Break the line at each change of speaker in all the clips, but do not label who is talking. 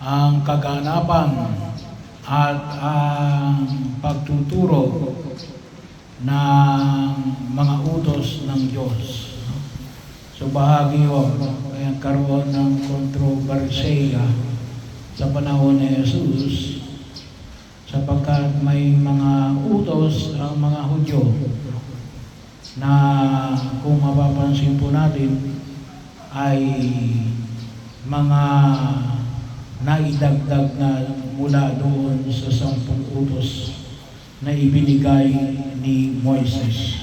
ang kaganapan at ang pagtuturo ng mga utos ng Diyos. So bahagi yun, kaya karoon ng kontrobersiya sa panahon ni Jesus sapagkat may mga utos ang mga Hudyo na kung mapapansin po natin ay mga naidagdag na mula doon sa 10 utos na ibinigay ni Moises.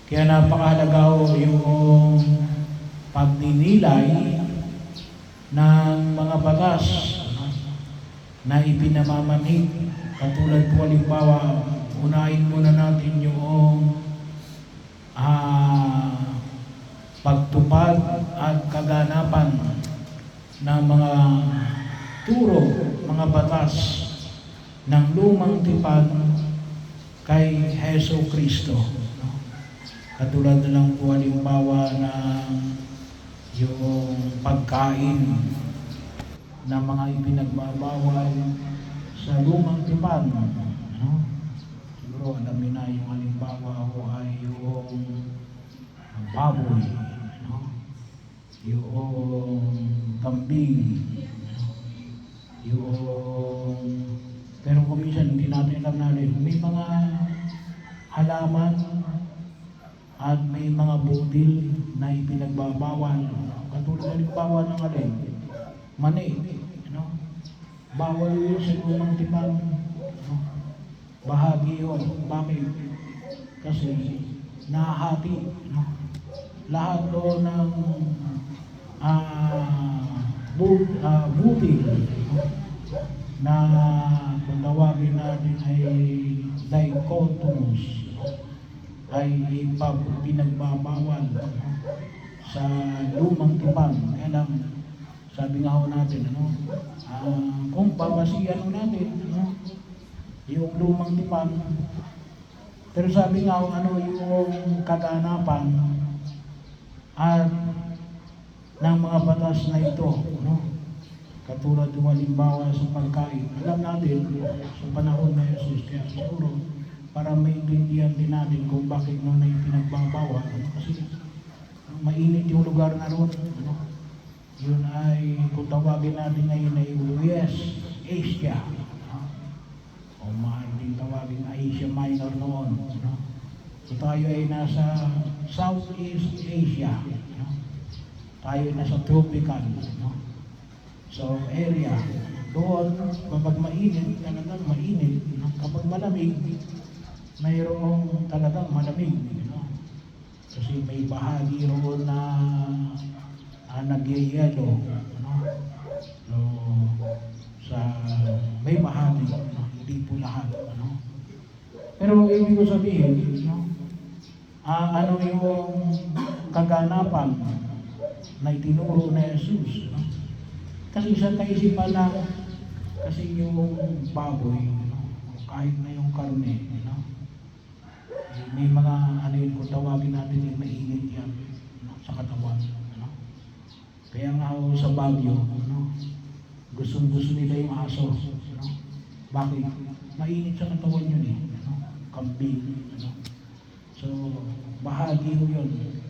Kaya napakahalaga yung pagninilay ng mga batas na ipinamamanhid. Katulad po halimbawa, unahin muna natin yung pagtupad at kaganapan ng mga turo, mga batas ng lumang tipan kay Heso Kristo. Katulad na lang po halimbawa ng yung pagkain na mga ipinagbabawal sa lumang tipan. Siguro alam niyo na yung halimbawa ko ay yung baboy, yung kambing, pero kung minsan hindi natin alam natin, may mga halaman at may mga budil na ipinagbabawal. Katulad halimbawa ng alin, mani, bawal yun sa lumang tipan. Bahagi yun. Bakit? Kasi nahahati. Lahat doon ng butil na kung tawagin natin ay dichotomous ay pinagbabawal sa lumang tipan. Kaya lang, sabi nga ho natin, kung babasihan natin, yung lumang tipan, pero sabi nga ho, yung kaganapan at ng mga batas na ito, katulad ng halimbawa sa pagkain. Alam natin, sa panahon na Jesus, kaya siguro, para maintindihan din natin kung bakit nung na ipinagbabawal. Kasi mainit yung lugar na roon. Yun ay, kung tawagin natin ngayon ay West Asia. O maaaring tawagin Asia Minor noon. So tayo ay nasa Southeast Asia. Tayo ay nasa tropical. So area. Doon, kapag mainit, talagang mainit. Kapag malamig, mayroong talagang malamig. Kasi may bahagi roon na nagyayelo. So, may bahagi, hindi po lahat. Pero ibig ko sabihin, ano yung kaganapan na itinuro na Jesus. Kasi sa kaisipan lang, kasi yung baboy, kahit na yung karne, may mga kung tawagin natin yung mainit yan sa katawan. Kaya nga sa Baguio, gustong-gusto nila yung aso. Bakit? Mainit sa katawan yun kambing. So, bahagi yun.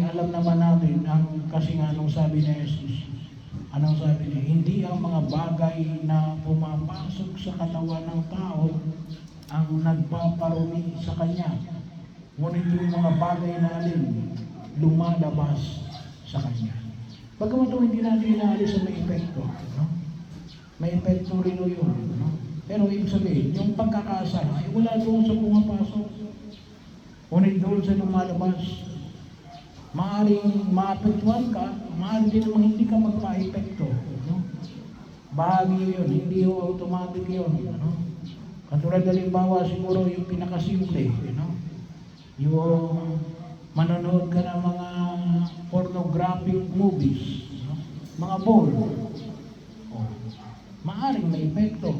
Alam naman natin, kasi nga anong sabi ni Jesus, anong sabi niya, hindi ang mga bagay na pumapasok sa katawan ng tao ang nagpaparumi sa kanya. Ngunit yung mga bagay na lumalabas sa kanya. Bagamat hindi natin inaalis sa may epekto. May epekto rin yun. Pero ibig sabihin, yung pagkakasala ay wala doon sa pumapasok. Ngunit doon sa lumalabas. Maaaring maapektuhan ka, maaaring din naman hindi ka magpa-epekto. Bahagi yun, hindi yung automatic yun. Katulad halimbawa siguro yung pinakasimple. Yung manonood ka ng mga pornographic movies, mga ball. Maaaring may epekto,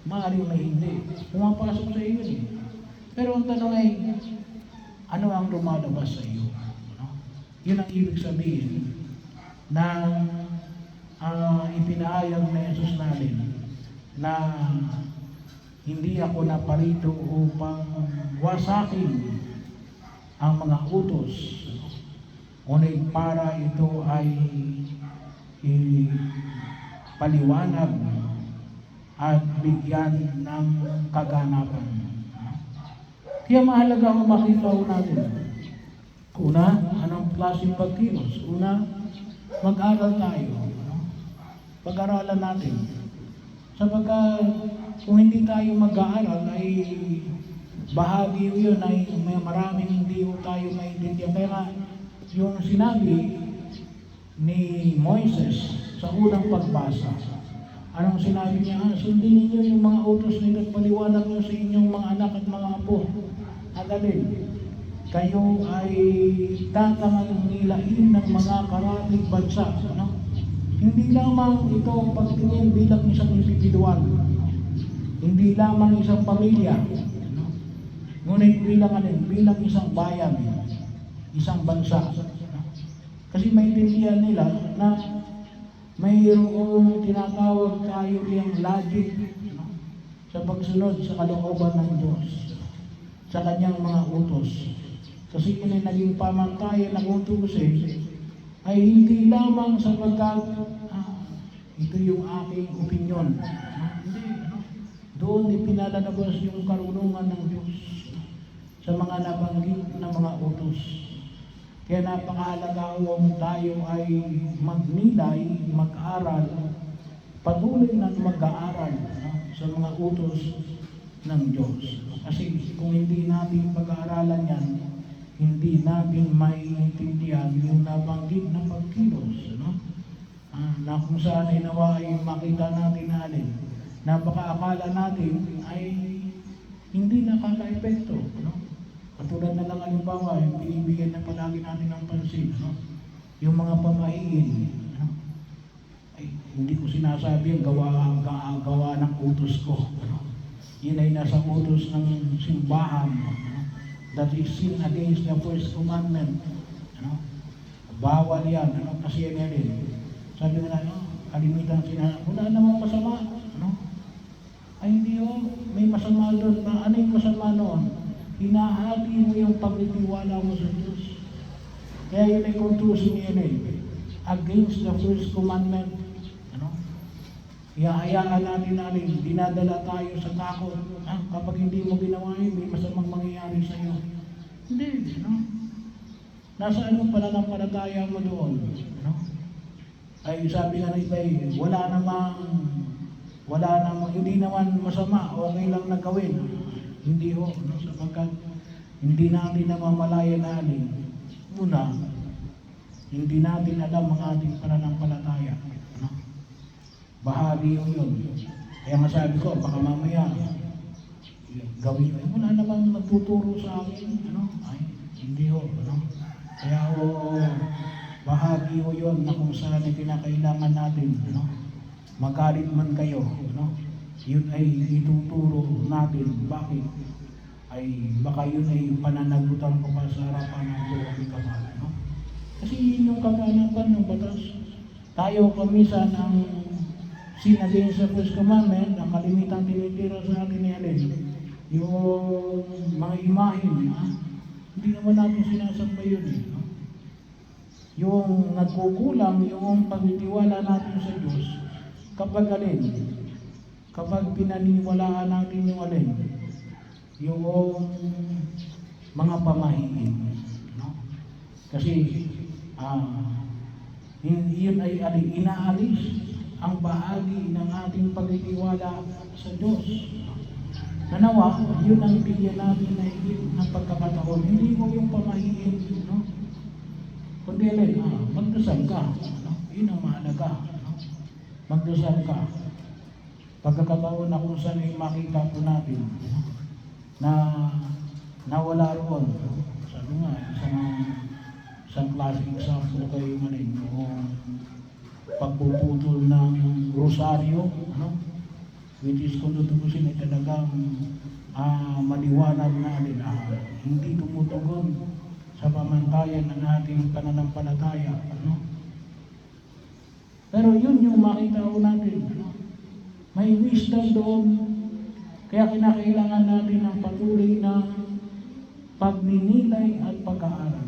maaaring may hindi. Pumapasok sa iyo Pero ang tanong ay, ano ang lumalabas sa iyo? Yun ang ibig sabihin ng ipinahayag na Jesus natin na hindi ako naparito upang wasakin ang mga utos, ngunit para ito ay paliwanag at bigyan ng kaganapan. Kaya mahalaga ang makita natin. Una, anong klaseng pagkilos? Una, mag-aral tayo. Pag-aralan natin. Sapagkat kung hindi tayo mag-aaral ay bahagi yun ay may maraming hindi tayo maintindihan. Kaya yung sinabi ni Moises sa unang pagbasa, anong sinabi niya? Sundin ninyo yung mga utos nito at paliwanag nyo sa inyong mga anak at mga apo. Agalin, kayo ay tatangilain ng mga karatig bansa. Hindi lamang ito pagtingin bilang isang individual, hindi lamang isang pamilya, ngunit bilang isang bayan, isang bansa. Kasi maintindihan nila na mayroong tinatawag tayo yung logic sa pagsunod sa kalooban ng Diyos, sa kanyang mga utos. Kasi yun ay naging pamantayan ng utos ay hindi lamang sapagkat ito yung aking opinyon. Hindi. Doon ipinalalabas yung karunungan ng Diyos sa mga nabanggit na mga utos. Kaya napakahalaga kung tayo ay magnilay, mag-aral, patuloy na mag-aaral sa mga utos ng Diyos. Kasi kung hindi natin pag-aaralan yan, hindi natin maiintindihan yung nabanggit na pagkilos. Na kung saan ay nawa ay makita natin na alin, napakaakala natin ay hindi nakaka-epekto. Katulad na lang halimbawa, yung binibigyan na palagi natin ng pansin, yung mga pamahiin. Ay, hindi ko sinasabi ang gawa ng utos ko. Yun ay nasa utos ng simbahan. That is sin against the first commandment. Bawal yan. Kasi yan din. Sabi nga na, kalimitan wala namang masama. Ay hindi may masama doon. Ano yung masama noon? Hinahati mo yung pagtitiwala mo sa Diyos. Kaya yun ay kontusin niya against the first commandment. Ihahayaan natin dinadala tayo sa takot. Kapag hindi mo ginawa yun, may masamang mangyayari sa iyo. Hindi, nasa anong pananampalataya mo doon? Ay sabi nga ng iba, wala namang, hindi naman masama, okay lang na gawin. Hindi sapagkat hindi natin namamalayan natin. Una, hindi natin alam ang ating pananampalataya. Bahagi yun. Kaya masabi ko, baka mamaya gawin ko. Wala namang nagtuturo sa akin. Ay, hindi Kaya bahagi ko yun na kung saan ay pinakailangan natin. Magalit man kayo. Yun ay ituturo natin. Bakit? Ay baka yun ay pananagutan ko pa sa harapan ng Diyos Kapal. Kasi yun yung kaganapan ng batas. Tayo kamisa ng sin against the first commandment, ang kalimitang tinitira sa atin ni Alin, yung mga imahin, hindi naman natin sinasamba yun. Yung nagkukulang, yung pagtitiwala natin sa Diyos, kapag pinaniwalaan natin yung yung mga pamahiin. Kasi, yun ay inaalis ang bahagi ng ating pagtitiwala sa Diyos. Nanawa, yun ang bigyan natin na higit ng pagkakataon. Hindi mo yung pamahiin, kundi magdasal ka. Yun ang mahalaga. Magdasal ka. Pagkakataon na kung saan ay makita po natin na nawala roon. Sabi nga, isang klaseng example kayo yung pagpuputol ng rosaryo, which is kung tutubusin ay talagang maliwanag na hindi tumutugon sa pamantayan ng ating pananampalataya. Pero yun yung makita ko natin. May wisdom doon. Kaya kinakailangan natin ng patuloy na pagninilay at pag-aaral.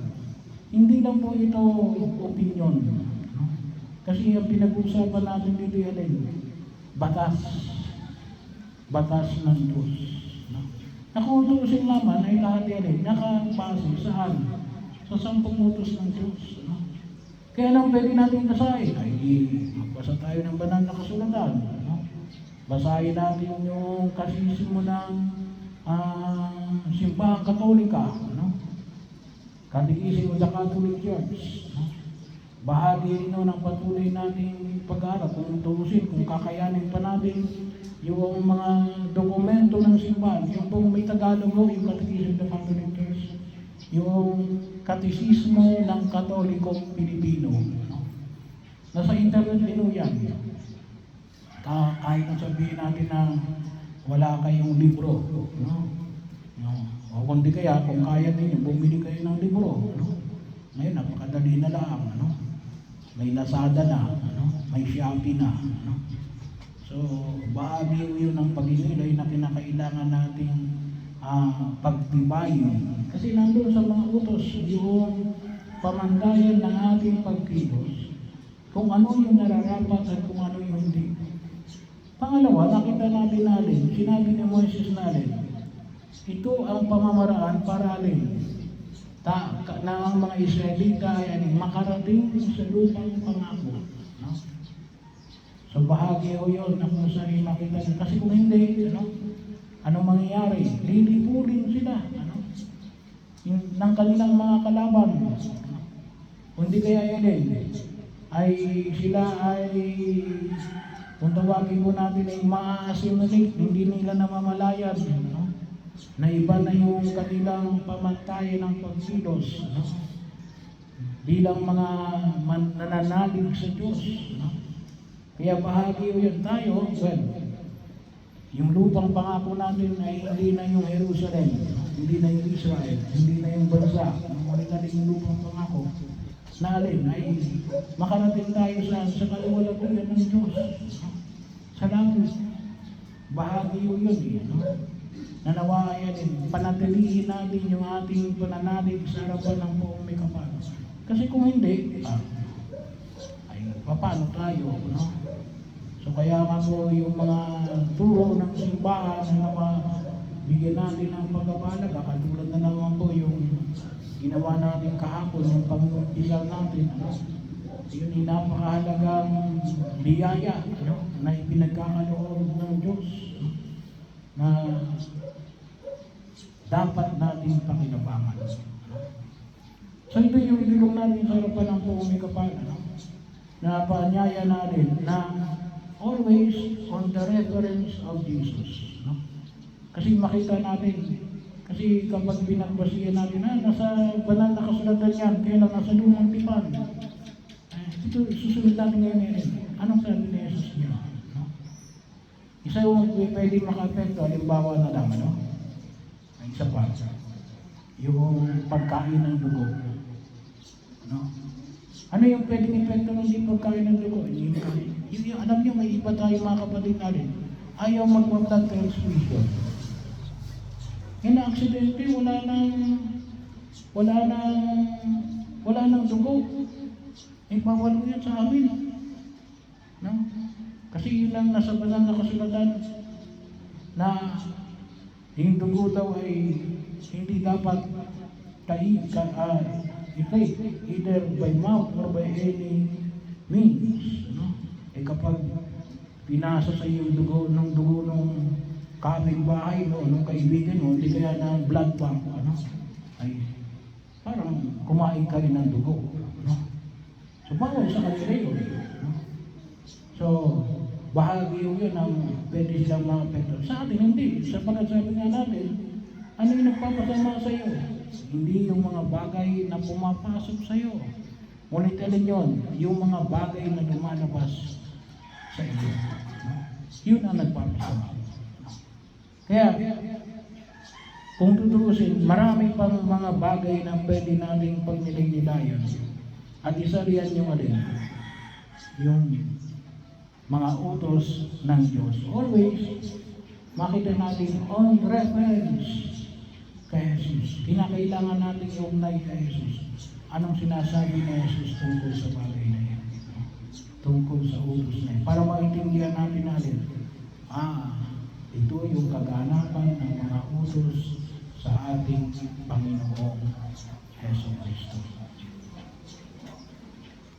Hindi lang po ito opinion. Kasi ang pinag-uusapan natin dito yan, batas. Batas ng Diyos. Na kung utusin naman ay lahat yan nakabase saan? Sa 10 utos ng Diyos. Kaya lang pwede natin basahin. Ay, magbasa tayo ng banal na kasulatan. Basahin natin yung kasisimo ng Simbahang Katolika. Catechism of the Catholic Church. Bahagi rin ng patuloy nating pag-aaral kung tuusin, kung kakayanin pa natin yung mga dokumento ng simbahan, yung pong may Tagalog yung Catechism of the Catholic Church, yung Katisismo ng Katolikong Pilipino. Nasa internet din yan. Kahit na sabihin natin na wala kayong libro, o kundi kaya, kung kaya ninyo, bumili kayo ng libro. Ngayon, napakadali na lang. May Lazada na, may Shopee na. So, bahagi yun ng pag-inilay na kinakailangan nating pagtibayin. Kasi nandun sa mga utos, yung pamandayan ng ating pagkilos, kung ano yung nararapat at kung ano yung hindi. Pangalawa, nakita natin, sinabi ni Moises natin, ito ang pamamaraan para na ang mga Israelita ay makarating sa lupang pangako. So bahagi o yun na kung saan makita nyo. Kasi kung hindi, anong mangyayari? Lilipulin sila ng kanilang mga kalaban. Kung hindi kaya yan ay sila ay kung tawagin po natin ay ma-assimilate, hindi nila namamalayan. Na iba na yung kanilang pamantayan ng pagkilos bilang mga nananalig sa Diyos. Kaya bahagi yun tayo, yung lupang pangako natin ay hindi na yung Jerusalem, hindi na yung Israel, hindi na yung bansa, ngunit natin yung lupang pangako na ay makarating tayo sa kaluwalhatian ng Diyos. Sa langit, bahagi yun nanawayan din, panatilihin natin yung ating pananalig sa harapan ng buong may kapal. Kasi kung hindi, ay paano tayo, So kaya nga po yung mga turo ng simbahan na bigyan natin ng pagkabalaga, katulad na naman po yung ginawa natin kahapon, yung pag-umpisa natin, yun yung napakahalagang biyaya na ipinagkakaloob ng Diyos na dapat natin pakinabangan. So ito yung dilong natin sa harapan ng buong may kapal, na paanyaya natin na always on the reference of Jesus. Kasi makita natin, kasi kapag binagbasihan natin, nasa banal na kasulatan yan, kailan nasa lumang tipan. Ito, susunod natin ngayon. Anong sabi ni Jesus niya? Isa yung pwede maka-apekto, halimbawa na lang, isa pa, yung pagkain ng dugo. Ano yung pwedeng epekto ng yung pagkain ng dugo? Yung alam nyo, may iba tayo mga kapatid natin, ayaw mag-blood transfusion. Aksidente, wala nang dugo. Bawal yan sa amin. Kasi yun lang nasa banal na kasulatan na yung dugo daw ay hindi dapat i-take either by mouth or by any means. Kapag pinasa sa iyo yung dugo ng kapitbahay mo, nung kaibigan mo, hindi kaya ng blood bank, ay parang kumain ka rin ng dugo. So bawal sa kanila yun. So bahagi yun ang pwede silang ma-apekto. Sa atin hindi. Sapagkat sabi nga natin, ano yung nagpapasama sa iyo? Hindi yung mga bagay na pumapasok sa iyo. Ngunit alin yun, yung mga bagay na lumalabas sa iyo. Yun ang nagpapasama. Kaya, kung tutuusin, marami pang mga bagay na pwede nating pagnilay-nilayan. At isa riyan yung alin, yung mga utos ng Diyos. Always, makita natin on reference kay Jesus. Kinakailangan natin yung kay Jesus. Anong sinasabi ni Jesus tungkol sa bagay na yan? Tungkol sa utos na yan. Para maintindihan natin ito yung kaganapan ng mga utos sa ating Panginoong Yeso Kristo.